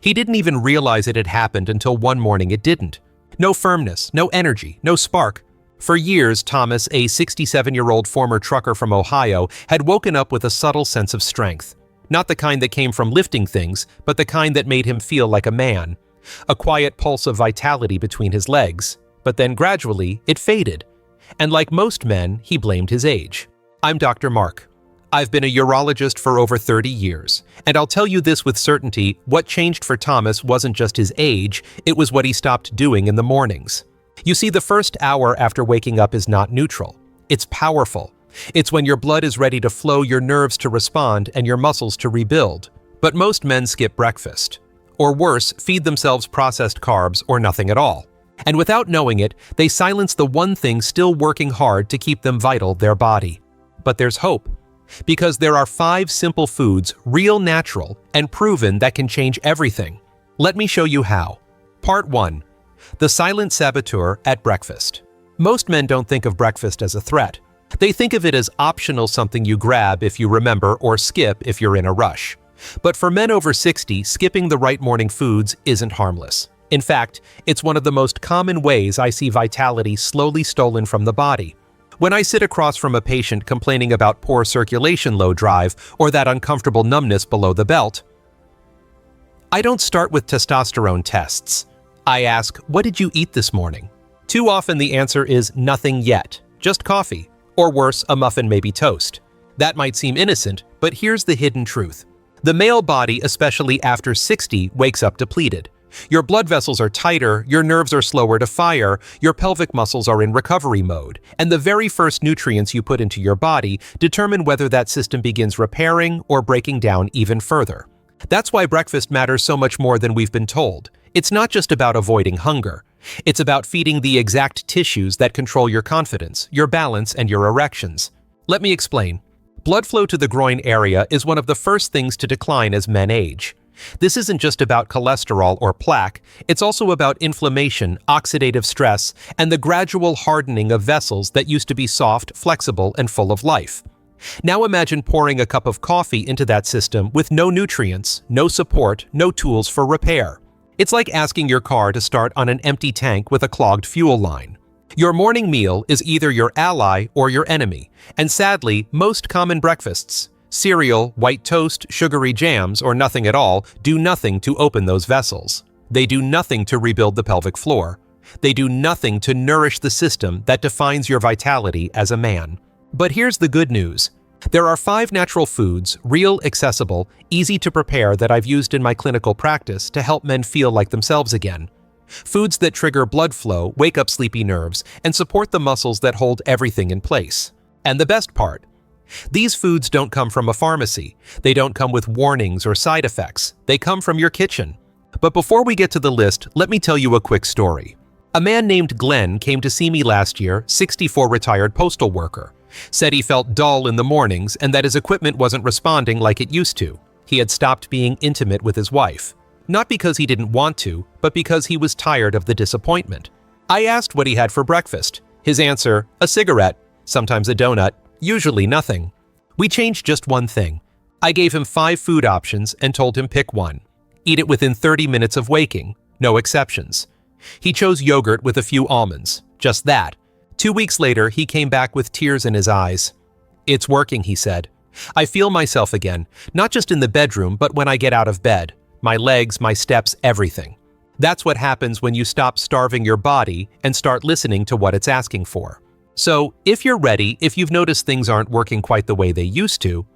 He didn't even realize it had happened until one morning it didn't. No firmness, no energy, no spark. For years, Thomas, a 67-year-old former trucker from Ohio, had woken up with a subtle sense of strength. Not the kind that came from lifting things, but the kind that made him feel like a man. A quiet pulse of vitality between his legs. But then gradually, it faded. And like most men, he blamed his age. I'm Dr. Mark. I've been a urologist for over 30 years, and I'll tell you this with certainty, what changed for Thomas wasn't just his age, it was what he stopped doing in the mornings. You see, the first hour after waking up is not neutral. It's powerful. It's when your blood is ready to flow, your nerves to respond, and your muscles to rebuild. But most men skip breakfast. Or worse, feed themselves processed carbs or nothing at all. And without knowing it, they silence the one thing still working hard to keep them vital, their body. But there's hope. Because there are 5 simple foods, real natural, and proven that can change everything. Let me show you how. Part 1. The silent saboteur at breakfast. Most men don't think of breakfast as a threat. They think of it as optional, something you grab if you remember or skip if you're in a rush. But for men over 60, skipping the right morning foods isn't harmless. In fact, it's one of the most common ways I see vitality slowly stolen from the body. When I sit across from a patient complaining about poor circulation, low drive, or that uncomfortable numbness below the belt, I don't start with testosterone tests. I ask, what did you eat this morning? Too often the answer is nothing yet, just coffee, or worse, a muffin, maybe toast. That might seem innocent, but here's the hidden truth. The male body, especially after 60, wakes up depleted. Your blood vessels are tighter, your nerves are slower to fire, your pelvic muscles are in recovery mode, and the very first nutrients you put into your body determine whether that system begins repairing or breaking down even further. That's why breakfast matters so much more than we've been told. It's not just about avoiding hunger. It's about feeding the exact tissues that control your confidence, your balance, and your erections. Let me explain. Blood flow to the groin area is one of the first things to decline as men age. This isn't just about cholesterol or plaque, it's also about inflammation, oxidative stress, and the gradual hardening of vessels that used to be soft, flexible, and full of life. Now imagine pouring a cup of coffee into that system with no nutrients, no support, no tools for repair. It's like asking your car to start on an empty tank with a clogged fuel line. Your morning meal is either your ally or your enemy, and sadly, most common breakfasts, cereal, white toast, sugary jams, or nothing at all, do nothing to open those vessels. They do nothing to rebuild the pelvic floor. They do nothing to nourish the system that defines your vitality as a man. But here's the good news. There are 5 natural foods, real, accessible, easy to prepare that I've used in my clinical practice to help men feel like themselves again. Foods that trigger blood flow, wake up sleepy nerves, and support the muscles that hold everything in place. And the best part, these foods don't come from a pharmacy. They don't come with warnings or side effects. They come from your kitchen. But before we get to the list, let me tell you a quick story. A man named Glenn came to see me last year, 64, retired postal worker. Said he felt dull in the mornings and that his equipment wasn't responding like it used to. He had stopped being intimate with his wife. Not because he didn't want to, but because he was tired of the disappointment. I asked what he had for breakfast. His answer, a cigarette, sometimes a donut, usually nothing. We changed just one thing. I gave him 5 food options and told him pick one. Eat it within 30 minutes of waking, no exceptions. He chose yogurt with a few almonds, just that. 2 weeks later, he came back with tears in his eyes. It's working, he said. I feel myself again, not just in the bedroom, but when I get out of bed. My legs, my steps, everything. That's what happens when you stop starving your body and start listening to what it's asking for. So, if you're ready, if you've noticed things aren't working quite the way they used to,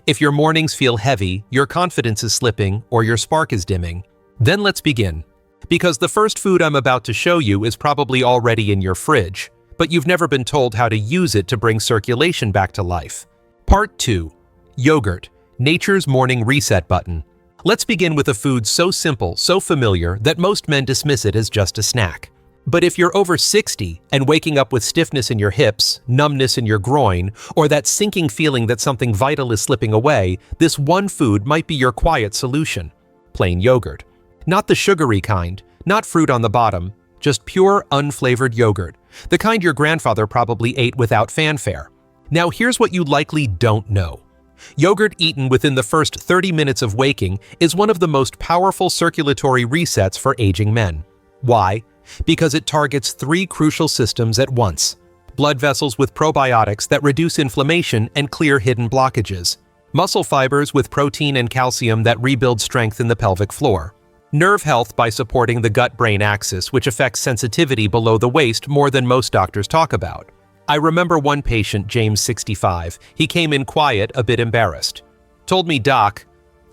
if your mornings feel heavy, your confidence is slipping, or your spark is dimming, then let's begin. Because the first food I'm about to show you is probably already in your fridge, but you've never been told how to use it to bring circulation back to life. Part 2. Yogurt, nature's morning reset button. Let's begin with a food so simple, so familiar, that most men dismiss it as just a snack. But if you're over 60 and waking up with stiffness in your hips, numbness in your groin, or that sinking feeling that something vital is slipping away, this one food might be your quiet solution. Plain yogurt. Not the sugary kind, not fruit on the bottom, just pure, unflavored yogurt, the kind your grandfather probably ate without fanfare. Now here's what you likely don't know. Yogurt eaten within the first 30 minutes of waking is one of the most powerful circulatory resets for aging men. Why? Because it targets three crucial systems at once: blood vessels with probiotics that reduce inflammation and clear hidden blockages, muscle fibers with protein and calcium that rebuild strength in the pelvic floor, nerve health by supporting the gut-brain axis, which affects sensitivity below the waist more than most doctors talk about. I remember one patient, James, 65, he came in quiet, a bit embarrassed. Told me, "Doc,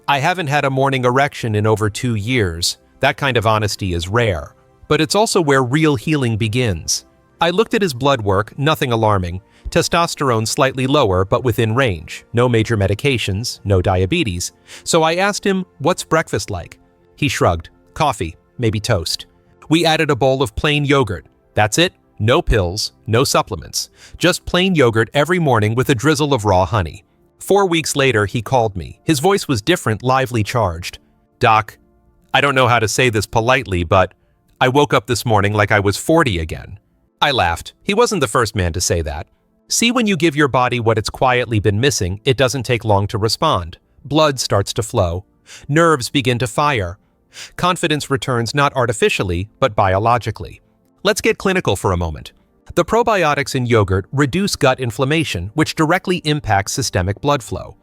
I haven't had a morning erection in over 2 years. That kind of honesty is rare, but it's also where real healing begins." I looked at his blood work, nothing alarming. Testosterone slightly lower, but within range. No major medications, no diabetes. So I asked him, "What's breakfast like?" He shrugged. "Coffee, maybe toast." We added a bowl of plain yogurt. That's it. No pills, no supplements. Just plain yogurt every morning with a drizzle of raw honey. 4 weeks later, he called me. His voice was different, lively charged. "Doc, I don't know how to say this politely, but I woke up this morning like I was 40 again." I laughed. He wasn't the first man to say that. See, when you give your body what it's quietly been missing, it doesn't take long to respond. Blood starts to flow. Nerves begin to fire. Confidence returns not artificially, but biologically. Let's get clinical for a moment. The probiotics in yogurt reduce gut inflammation, which directly impacts systemic blood flow.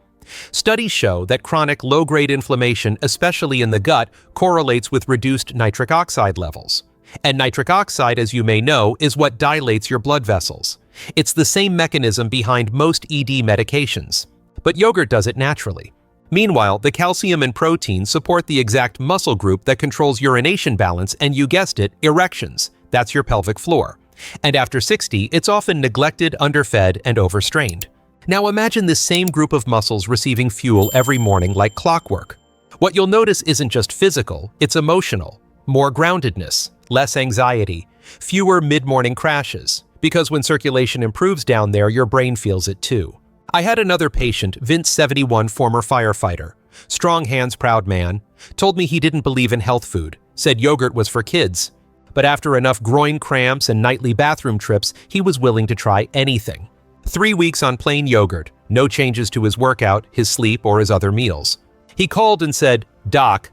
Studies show that chronic low-grade inflammation, especially in the gut, correlates with reduced nitric oxide levels. And nitric oxide, as you may know, is what dilates your blood vessels. It's the same mechanism behind most ED medications. But yogurt does it naturally. Meanwhile, the calcium and protein support the exact muscle group that controls urination balance and, you guessed it, erections. That's your pelvic floor. And after 60, it's often neglected, underfed, and overstrained. Now imagine this same group of muscles receiving fuel every morning like clockwork. What you'll notice isn't just physical, it's emotional. More groundedness, less anxiety, fewer mid-morning crashes. Because when circulation improves down there, your brain feels it too. I had another patient, Vince, 71, former firefighter. Strong hands, proud man. Told me he didn't believe in health food. Said yogurt was for kids. But after enough groin cramps and nightly bathroom trips, he was willing to try anything. 3 weeks on plain yogurt, no changes to his workout, his sleep, or his other meals. He called and said, "Doc,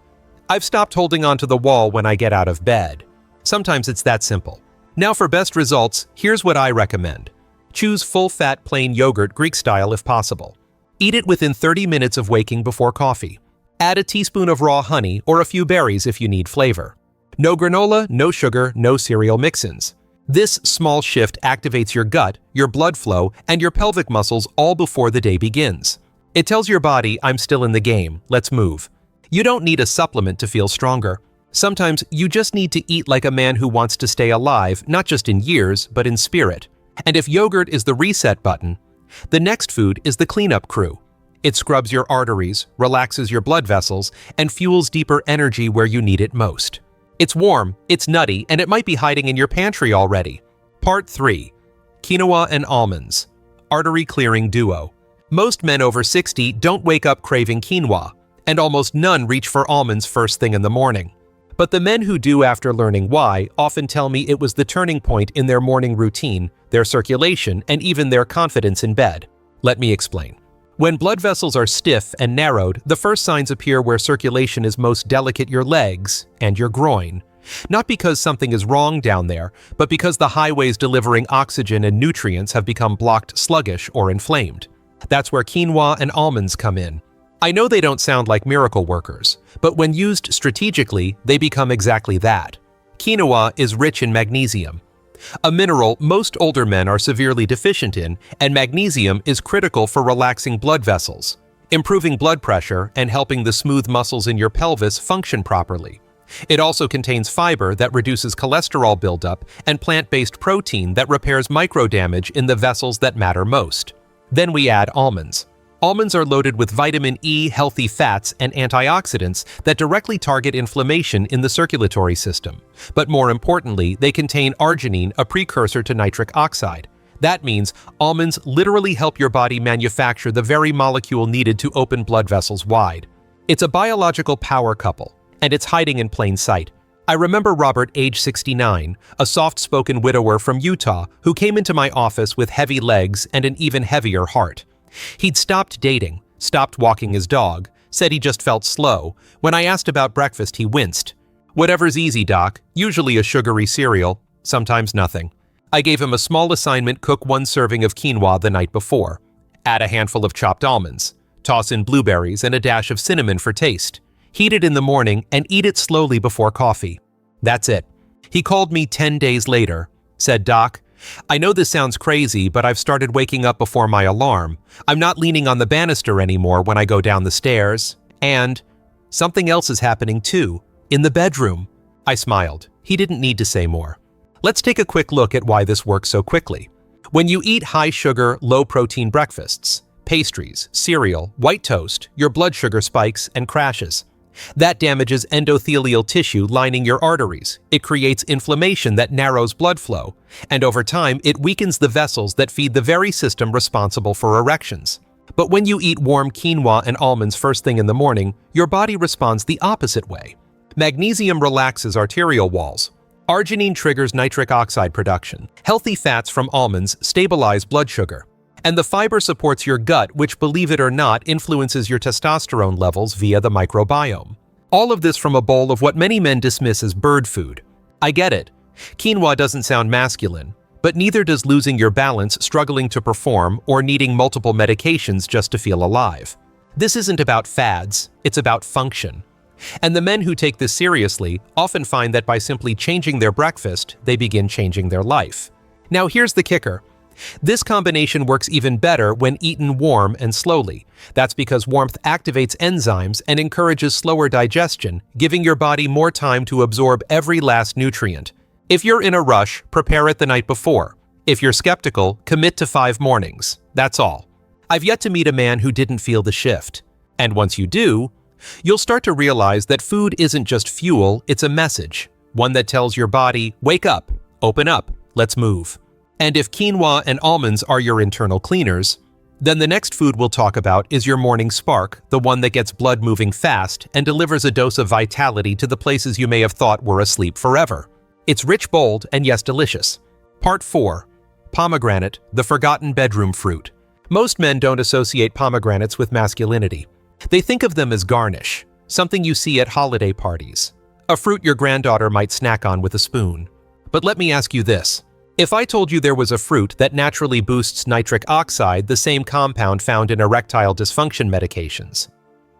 I've stopped holding onto the wall when I get out of bed." Sometimes it's that simple. Now for best results, here's what I recommend. Choose full-fat plain yogurt, Greek style if possible. Eat it within 30 minutes of waking before coffee. Add a teaspoon of raw honey or a few berries if you need flavor. No granola, no sugar, no cereal mix-ins. This small shift activates your gut, your blood flow, and your pelvic muscles all before the day begins. It tells your body, "I'm still in the game, let's move." You don't need a supplement to feel stronger. Sometimes you just need to eat like a man who wants to stay alive, not just in years, but in spirit. And if yogurt is the reset button, the next food is the cleanup crew. It scrubs your arteries, relaxes your blood vessels, and fuels deeper energy where you need it most. It's warm, it's nutty, and it might be hiding in your pantry already. Part 3. Quinoa and almonds. Artery-clearing duo. Most men over 60 don't wake up craving quinoa, and almost none reach for almonds first thing in the morning. But the men who do, after learning why, often tell me it was the turning point in their morning routine, their circulation, and even their confidence in bed. Let me explain. When blood vessels are stiff and narrowed, the first signs appear where circulation is most delicate: your legs and your groin. Not because something is wrong down there, but because the highways delivering oxygen and nutrients have become blocked, sluggish, or inflamed. That's where quinoa and almonds come in. I know they don't sound like miracle workers, but when used strategically, they become exactly that. Quinoa is rich in magnesium, a mineral most older men are severely deficient in, and magnesium is critical for relaxing blood vessels, improving blood pressure, and helping the smooth muscles in your pelvis function properly. It also contains fiber that reduces cholesterol buildup and plant-based protein that repairs microdamage in the vessels that matter most. Then we add almonds. Almonds are loaded with vitamin E, healthy fats, and antioxidants that directly target inflammation in the circulatory system. But more importantly, they contain arginine, a precursor to nitric oxide. That means almonds literally help your body manufacture the very molecule needed to open blood vessels wide. It's a biological power couple, and it's hiding in plain sight. I remember Robert, age 69, a soft-spoken widower from Utah who came into my office with heavy legs and an even heavier heart. He'd stopped dating, stopped walking his dog, said he just felt slow. When I asked about breakfast, he winced. Whatever's easy, doc, usually a sugary cereal, sometimes nothing. I gave him a small assignment: cook 1 serving of quinoa the night before. Add a handful of chopped almonds. Toss in blueberries and a dash of cinnamon for taste. Heat it in the morning and eat it slowly before coffee. That's it. He called me 10 days later, said, "Doc, I know this sounds crazy, but I've started waking up before my alarm. I'm not leaning on the banister anymore when I go down the stairs. And something else is happening too, in the bedroom." I smiled. He didn't need to say more. Let's take a quick look at why this works so quickly. When you eat high-sugar, low-protein breakfasts, pastries, cereal, white toast, your blood sugar spikes and crashes. That damages endothelial tissue lining your arteries. It creates inflammation that narrows blood flow, and over time, it weakens the vessels that feed the very system responsible for erections. But when you eat warm quinoa and almonds first thing in the morning, your body responds the opposite way. Magnesium relaxes arterial walls. Arginine triggers nitric oxide production. Healthy fats from almonds stabilize blood sugar. And the fiber supports your gut, which, believe it or not, influences your testosterone levels via the microbiome. All of this from a bowl of what many men dismiss as bird food. I get it. Quinoa doesn't sound masculine, but neither does losing your balance, struggling to perform, or needing multiple medications just to feel alive. This isn't about fads, it's about function. And the men who take this seriously often find that by simply changing their breakfast, they begin changing their life. Now here's the kicker. This combination works even better when eaten warm and slowly. That's because warmth activates enzymes and encourages slower digestion, giving your body more time to absorb every last nutrient. If you're in a rush, prepare it the night before. If you're skeptical, commit to 5 mornings. That's all. I've yet to meet a man who didn't feel the shift. And once you do, you'll start to realize that food isn't just fuel, it's a message. One that tells your body, wake up, open up, let's move. And if quinoa and almonds are your internal cleaners, then the next food we'll talk about is your morning spark, the one that gets blood moving fast and delivers a dose of vitality to the places you may have thought were asleep forever. It's rich, bold, and yes, delicious. Part 4. Pomegranate, the forgotten bedroom fruit. Most men don't associate pomegranates with masculinity. They think of them as garnish, something you see at holiday parties, a fruit your granddaughter might snack on with a spoon. But let me ask you this. If I told you there was a fruit that naturally boosts nitric oxide, the same compound found in erectile dysfunction medications,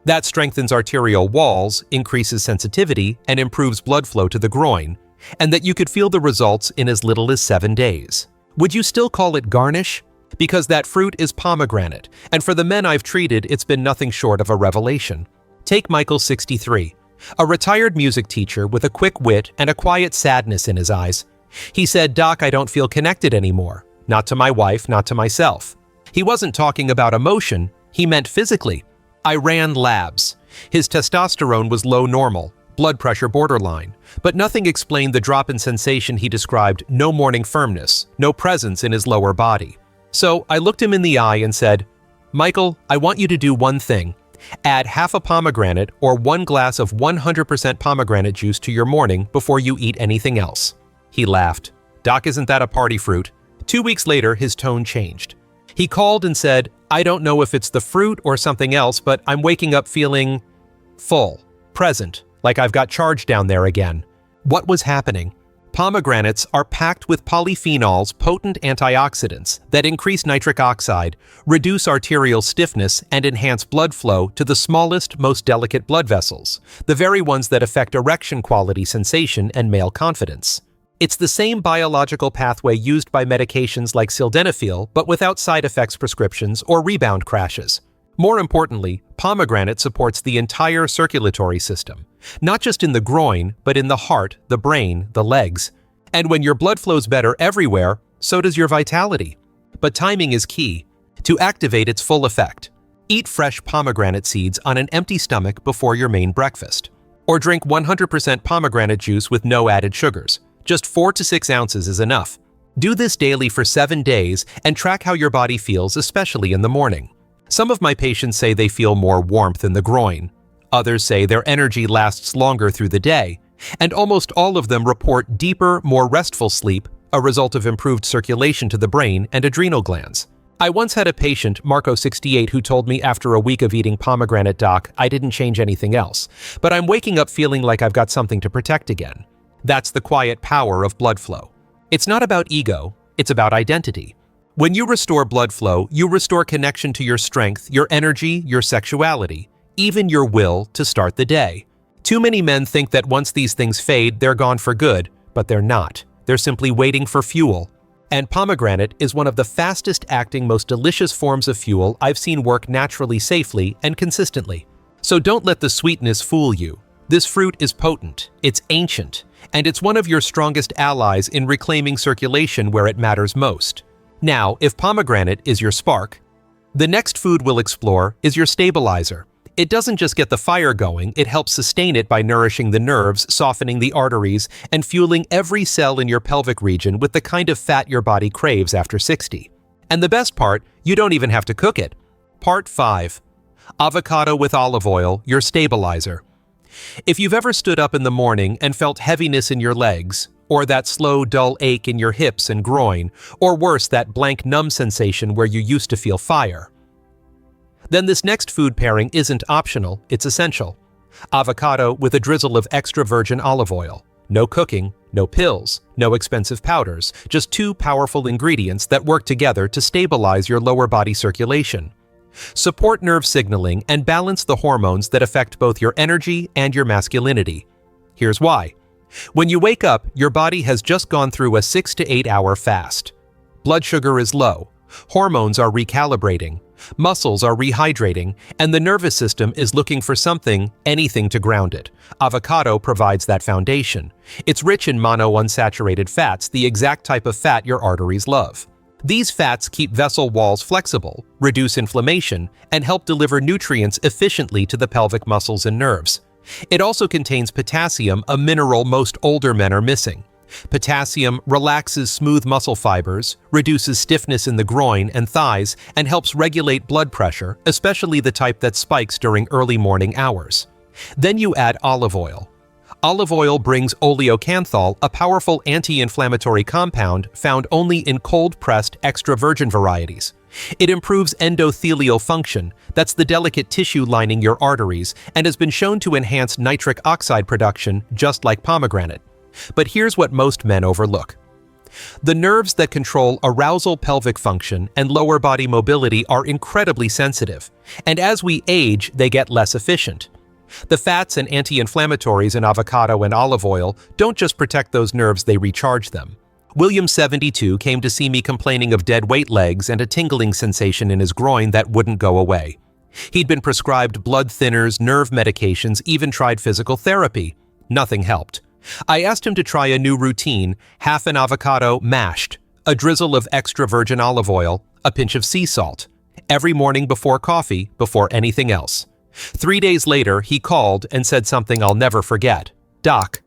that strengthens arterial walls, increases sensitivity, and improves blood flow to the groin, and that you could feel the results in as little as 7 days, would you still call it garnish? Because that fruit is pomegranate, and for the men I've treated, it's been nothing short of a revelation. Take Michael, 63, a retired music teacher with a quick wit and a quiet sadness in his eyes. He said, "Doc, I don't feel connected anymore. Not to my wife, not to myself." He wasn't talking about emotion, he meant physically. I ran labs. His testosterone was low normal, blood pressure borderline, but nothing explained the drop in sensation he described: no morning firmness, no presence in his lower body. So I looked him in the eye and said, "Michael, I want you to do one thing. Add half a pomegranate or 1 glass of 100% pomegranate juice to your morning before you eat anything else." He laughed. "Doc, isn't that a party fruit?" 2 weeks later, his tone changed. He called and said, "I don't know if it's the fruit or something else, but I'm waking up feeling full, present, like I've got charge down there again." What was happening? Pomegranates are packed with polyphenols, potent antioxidants that increase nitric oxide, reduce arterial stiffness, and enhance blood flow to the smallest, most delicate blood vessels, the very ones that affect erection quality, sensation, and male confidence. It's the same biological pathway used by medications like sildenafil, but without side effects prescriptions or rebound crashes. More importantly, pomegranate supports the entire circulatory system, not just in the groin, but in the heart, the brain, the legs. And when your blood flows better everywhere, so does your vitality. But timing is key. To activate its full effect, eat fresh pomegranate seeds on an empty stomach before your main breakfast. Or drink 100% pomegranate juice with no added sugars. Just 4 to 6 ounces is enough. Do this daily for 7 days and track how your body feels, especially in the morning. Some of my patients say they feel more warmth in the groin. Others say their energy lasts longer through the day. And almost all of them report deeper, more restful sleep, a result of improved circulation to the brain and adrenal glands. I once had a patient, Marco 68, who told me after a week of eating pomegranate, "Doc, I didn't change anything else, but I'm waking up feeling like I've got something to protect again." That's the quiet power of blood flow. It's not about ego, it's about identity. When you restore blood flow, you restore connection to your strength, your energy, your sexuality, even your will to start the day. Too many men think that once these things fade, they're gone for good, but they're not. They're simply waiting for fuel. And pomegranate is one of the fastest acting, most delicious forms of fuel I've seen work naturally, safely, and consistently. So don't let the sweetness fool you. This fruit is potent, it's ancient, and it's one of your strongest allies in reclaiming circulation where it matters most. Now, if pomegranate is your spark, the next food we'll explore is your stabilizer. It doesn't just get the fire going, it helps sustain it by nourishing the nerves, softening the arteries, and fueling every cell in your pelvic region with the kind of fat your body craves after 60. And the best part, you don't even have to cook it. Part 5. Avocado with olive oil, your stabilizer. If you've ever stood up in the morning and felt heaviness in your legs, or that slow, dull ache in your hips and groin, or worse, that blank numb sensation where you used to feel fire, then this next food pairing isn't optional, it's essential. Avocado with a drizzle of extra virgin olive oil. No cooking, no pills, no expensive powders, just two powerful ingredients that work together to stabilize your lower body circulation, support nerve signaling, and balance the hormones that affect both your energy and your masculinity. Here's why. When you wake up, your body has just gone through a 6 to 8 hour fast. Blood sugar is low, hormones are recalibrating, muscles are rehydrating, and the nervous system is looking for something, anything to ground it. Avocado provides that foundation. It's rich in monounsaturated fats, the exact type of fat your arteries love. These fats keep vessel walls flexible, reduce inflammation, and help deliver nutrients efficiently to the pelvic muscles and nerves. It also contains potassium, a mineral most older men are missing. Potassium relaxes smooth muscle fibers, reduces stiffness in the groin and thighs, and helps regulate blood pressure, especially the type that spikes during early morning hours. Then you add olive oil. Olive oil brings oleocanthal, a powerful anti-inflammatory compound found only in cold-pressed extra virgin varieties. It improves endothelial function, that's the delicate tissue lining your arteries, and has been shown to enhance nitric oxide production just like pomegranate. But here's what most men overlook. The nerves that control arousal, pelvic function, and lower body mobility are incredibly sensitive, and as we age, they get less efficient. The fats and anti-inflammatories in avocado and olive oil don't just protect those nerves, they recharge them. William, 72, came to see me complaining of dead weight legs and a tingling sensation in his groin that wouldn't go away. He'd been prescribed blood thinners, nerve medications, even tried physical therapy. Nothing helped. I asked him to try a new routine: half an avocado mashed, a drizzle of extra virgin olive oil, a pinch of sea salt, every morning before coffee, before anything else. 3 days later, he called and said something I'll never forget. "Doc,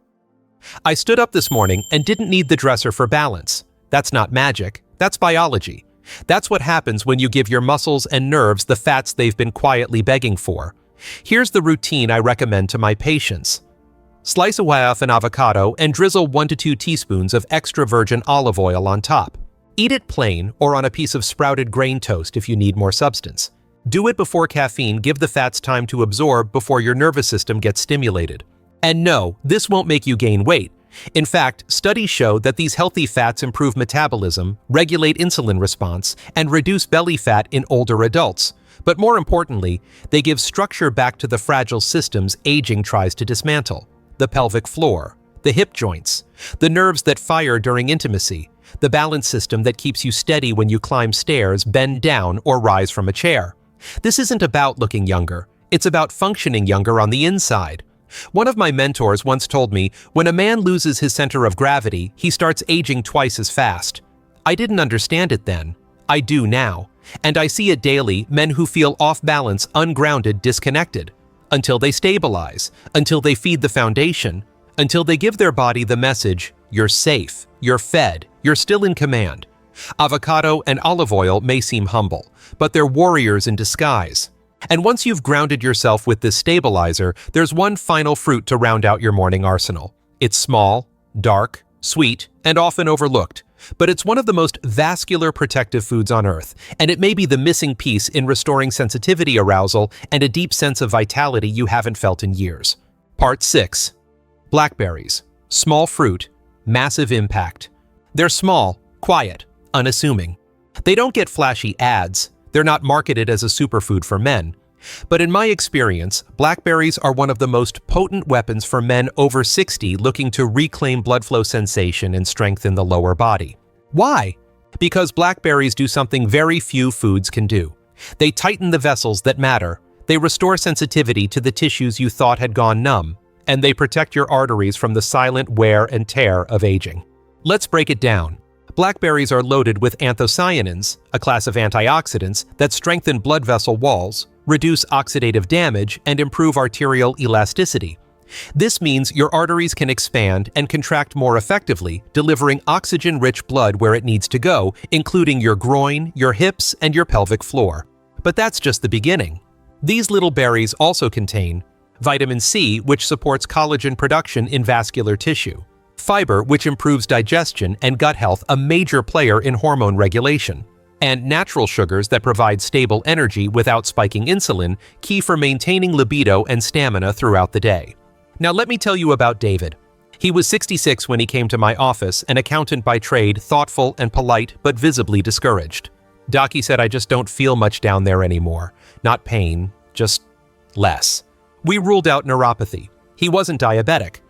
I stood up this morning and didn't need the dresser for balance. That's not magic, that's biology. That's what happens when you give your muscles and nerves the fats they've been quietly begging for. Here's the routine I recommend to my patients. Slice away off an avocado and drizzle 1 to 2 teaspoons of extra virgin olive oil on top. Eat it plain or on a piece of sprouted grain toast if you need more substance. Do it before caffeine, give the fats time to absorb before your nervous system gets stimulated. And no, this won't make you gain weight. In fact, studies show that these healthy fats improve metabolism, regulate insulin response, and reduce belly fat in older adults. But more importantly, they give structure back to the fragile systems aging tries to dismantle. The pelvic floor, the hip joints, the nerves that fire during intimacy, the balance system that keeps you steady when you climb stairs, bend down, or rise from a chair. This isn't about looking younger, it's about functioning younger on the inside. One of my mentors once told me, when a man loses his center of gravity, he starts aging twice as fast. I didn't understand it then. I do now. And I see it daily, men who feel off balance, ungrounded, disconnected. Until they stabilize, until they feed the foundation, until they give their body the message, you're safe, you're fed, you're still in command. Avocado and olive oil may seem humble, but they're warriors in disguise. And once you've grounded yourself with this stabilizer, there's one final fruit to round out your morning arsenal. It's small, dark, sweet, and often overlooked, But it's one of the most vascular protective foods on Earth, and it may be the missing piece in restoring sensitivity arousal and a deep sense of vitality you haven't felt in years. Part 6. Blackberries. Small fruit, massive impact. They're small, quiet, unassuming. They don't get flashy ads. They're not marketed as a superfood for men. But in my experience, blackberries are one of the most potent weapons for men over 60 looking to reclaim blood flow sensation and strengthen the lower body. Why? Because blackberries do something very few foods can do. They tighten the vessels that matter, they restore sensitivity to the tissues you thought had gone numb, and they protect your arteries from the silent wear and tear of aging. Let's break it down. Blackberries are loaded with anthocyanins, a class of antioxidants that strengthen blood vessel walls, reduce oxidative damage, and improve arterial elasticity. This means your arteries can expand and contract more effectively, delivering oxygen-rich blood where it needs to go, including your groin, your hips, and your pelvic floor. But that's just the beginning. These little berries also contain vitamin C, which supports collagen production in vascular tissue, fiber, which improves digestion and gut health, a major player in hormone regulation, and natural sugars that provide stable energy without spiking insulin, key for maintaining libido and stamina throughout the day. Now let me tell you about David. He was 66 when he came to my office, an accountant by trade, thoughtful and polite, but visibly discouraged. Doc, he said, I just don't feel much down there anymore. Not pain, just less. We ruled out neuropathy. He wasn't diabetic.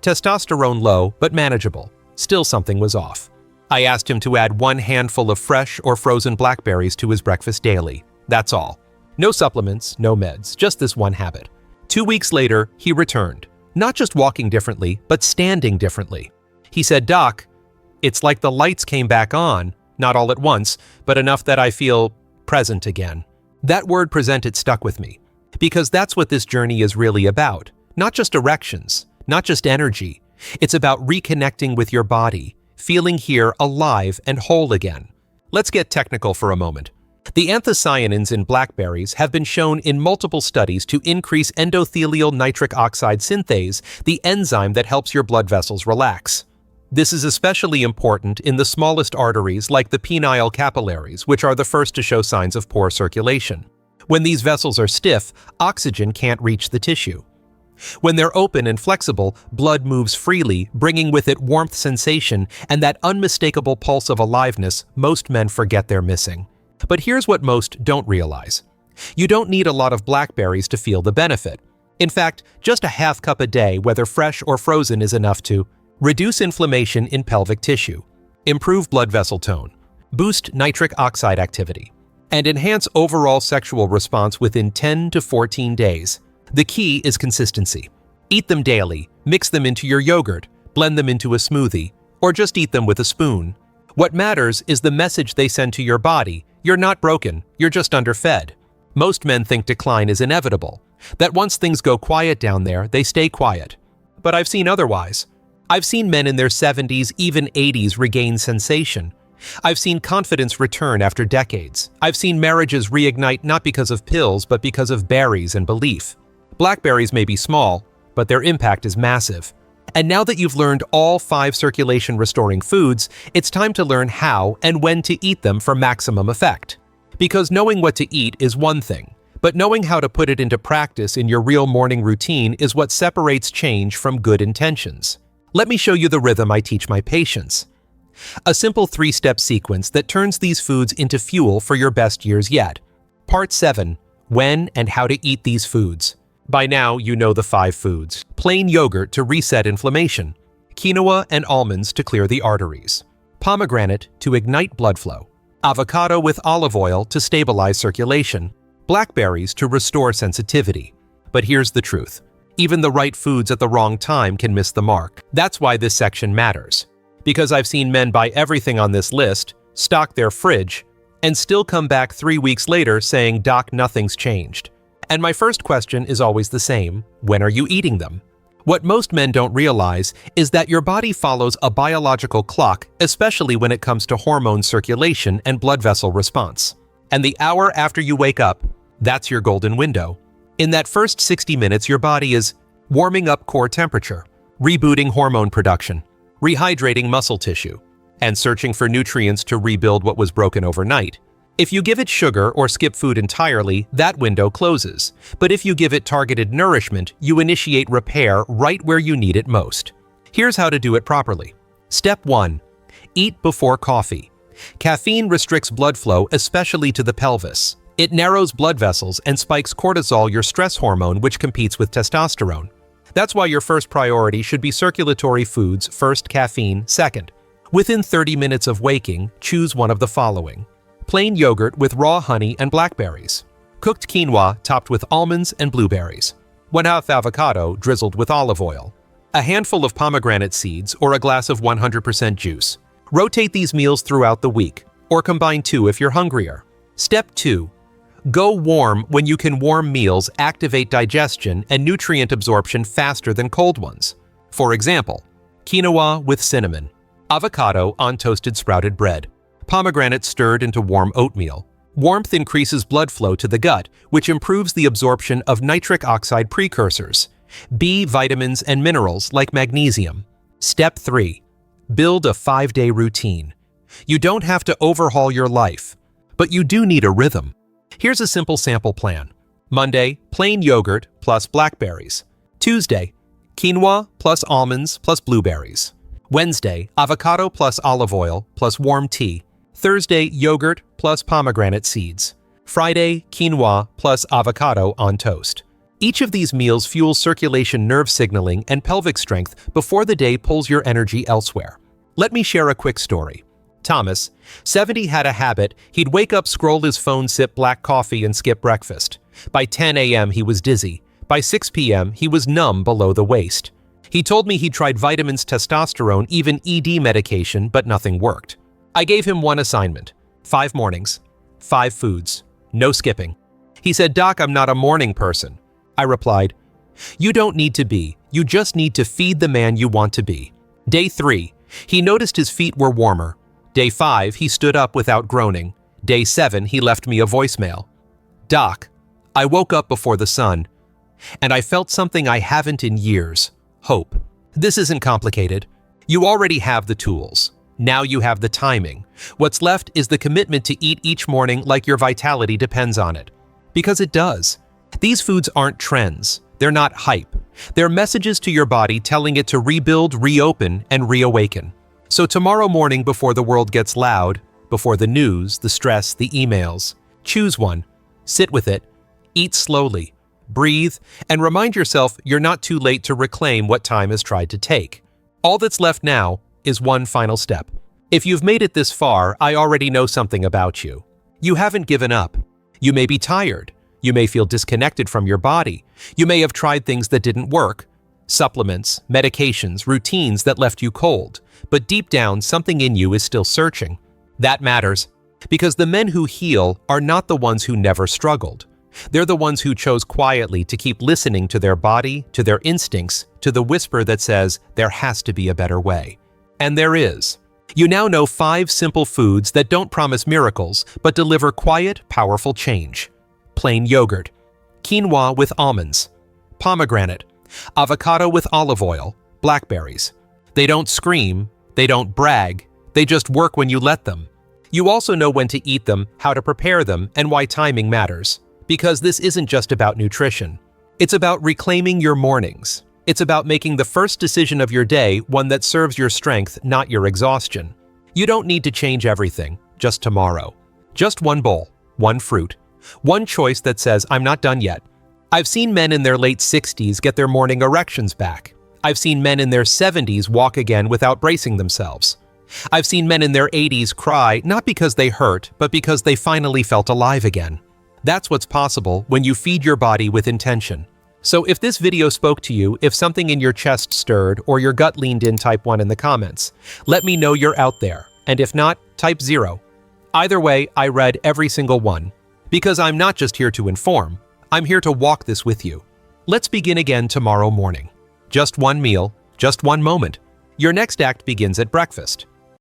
Testosterone low, but manageable. Still something was off. I asked him to add 1 handful of fresh or frozen blackberries to his breakfast daily. That's all. No supplements, no meds, just this one habit. 2 weeks later, he returned. Not just walking differently, but standing differently. He said, Doc, it's like the lights came back on, not all at once, but enough that I feel present again. That word presented stuck with me, because that's what this journey is really about. Not just erections, not just energy. It's about reconnecting with your body, feeling here alive and whole again. Let's get technical for a moment. The anthocyanins in blackberries have been shown in multiple studies to increase endothelial nitric oxide synthase, the enzyme that helps your blood vessels relax. This is especially important in the smallest arteries like the penile capillaries, which are the first to show signs of poor circulation. When these vessels are stiff, oxygen can't reach the tissue. When they're open and flexible, blood moves freely, bringing with it warmth sensation and that unmistakable pulse of aliveness most men forget they're missing. But here's what most don't realize. You don't need a lot of blackberries to feel the benefit. In fact, just a half cup a day, whether fresh or frozen, is enough to reduce inflammation in pelvic tissue, improve blood vessel tone, boost nitric oxide activity, and enhance overall sexual response within 10 to 14 days. The key is consistency. Eat them daily, mix them into your yogurt, blend them into a smoothie, or just eat them with a spoon. What matters is the message they send to your body. You're not broken, you're just underfed. Most men think decline is inevitable, that once things go quiet down there, they stay quiet. But I've seen otherwise. I've seen men in their 70s, even 80s regain sensation. I've seen confidence return after decades. I've seen marriages reignite not because of pills, but because of berries and belief. Blackberries may be small, but their impact is massive. And now that you've learned all 5 circulation-restoring foods, it's time to learn how and when to eat them for maximum effect. Because knowing what to eat is one thing, but knowing how to put it into practice in your real morning routine is what separates change from good intentions. Let me show you the rhythm I teach my patients. A simple 3-step sequence that turns these foods into fuel for your best years yet. Part 7. When and how to eat these foods. By now, you know the 5 foods. Plain yogurt to reset inflammation. Quinoa and almonds to clear the arteries. Pomegranate to ignite blood flow. Avocado with olive oil to stabilize circulation. Blackberries to restore sensitivity. But here's the truth. Even the right foods at the wrong time can miss the mark. That's why this section matters. Because I've seen men buy everything on this list, stock their fridge, and still come back 3 weeks later saying, Doc, nothing's changed. And my first question is always the same: when are you eating them? What most men don't realize is that your body follows a biological clock, especially when it comes to hormone circulation and blood vessel response. And the hour after you wake up, that's your golden window. In that first 60 minutes, your body is warming up core temperature, rebooting hormone production, rehydrating muscle tissue, and searching for nutrients to rebuild what was broken overnight. If you give it sugar or skip food entirely, that window closes. But if you give it targeted nourishment, you initiate repair right where you need it most. Here's how to do it properly. Step 1. Eat before coffee. Caffeine restricts blood flow, especially to the pelvis. It narrows blood vessels and spikes cortisol, your stress hormone, which competes with testosterone. That's why your first priority should be circulatory foods, first caffeine, second. Within 30 minutes of waking, choose one of the following: plain yogurt with raw honey and blackberries, cooked quinoa topped with almonds and blueberries, 1/2 avocado drizzled with olive oil, a handful of pomegranate seeds, or a glass of 100% juice. Rotate these meals throughout the week, or combine 2 if you're hungrier. Step 2. Go warm. When you can, warm meals activate digestion and nutrient absorption faster than cold ones. For example, quinoa with cinnamon, avocado on toasted sprouted bread, pomegranate stirred into warm oatmeal. Warmth increases blood flow to the gut, which improves the absorption of nitric oxide precursors, B vitamins and minerals like magnesium. Step 3. Build a 5-day routine. You don't have to overhaul your life, but you do need a rhythm. Here's a simple sample plan. Monday, plain yogurt plus blackberries. Tuesday, quinoa plus almonds plus blueberries. Wednesday, avocado plus olive oil plus warm tea. Thursday, yogurt plus pomegranate seeds. Friday, quinoa plus avocado on toast. Each of these meals fuels circulation, nerve signaling, and pelvic strength before the day pulls your energy elsewhere. Let me share a quick story. Thomas, 70, had a habit. He'd wake up, scroll his phone, sip black coffee, and skip breakfast. By 10 a.m., he was dizzy. By 6 p.m., he was numb below the waist. He told me he'd tried vitamins, testosterone, even ED medication, but nothing worked. I gave him one assignment: 5 mornings, 5 foods, no skipping. He said, "Doc, I'm not a morning person." I replied, "You don't need to be. You just need to feed the man you want to be." Day 3, he noticed his feet were warmer. Day 5, he stood up without groaning. Day 7, he left me a voicemail. "Doc, I woke up before the sun, and I felt something I haven't in years: hope." This isn't complicated. You already have the tools. Now you have the timing. What's left is the commitment to eat each morning like your vitality depends on it. Because it does. These foods aren't trends. They're not hype. They're messages to your body telling it to rebuild, reopen, and reawaken. So tomorrow morning, before the world gets loud, before the news, the stress, the emails, choose one. Sit with it. Eat slowly. Breathe, and remind yourself you're not too late to reclaim what time has tried to take. All that's left now is one final step. If you've made it this far, I already know something about you. You haven't given up. You may be tired. You may feel disconnected from your body. You may have tried things that didn't work. Supplements, medications, routines that left you cold. But deep down, something in you is still searching. That matters, because the men who heal are not the ones who never struggled. They're the ones who chose quietly to keep listening to their body, to their instincts, to the whisper that says there has to be a better way. And there is. You now know 5 simple foods that don't promise miracles, but deliver quiet, powerful change. Plain yogurt, quinoa with almonds, pomegranate, avocado with olive oil, blackberries. They don't scream, they don't brag, they just work when you let them. You also know when to eat them, how to prepare them, and why timing matters. Because this isn't just about nutrition. It's about reclaiming your mornings. It's about making the first decision of your day one that serves your strength, not your exhaustion. You don't need to change everything, just tomorrow. Just one bowl, one fruit, one choice that says, "I'm not done yet." I've seen men in their late 60s get their morning erections back. I've seen men in their 70s walk again without bracing themselves. I've seen men in their 80s cry, not because they hurt, but because they finally felt alive again. That's what's possible when you feed your body with intention. So if this video spoke to you, if something in your chest stirred, or your gut leaned in, type 1 in the comments. Let me know you're out there, and if not, type 0. Either way, I read every single one. Because I'm not just here to inform, I'm here to walk this with you. Let's begin again tomorrow morning. Just one meal, just one moment. Your next act begins at breakfast.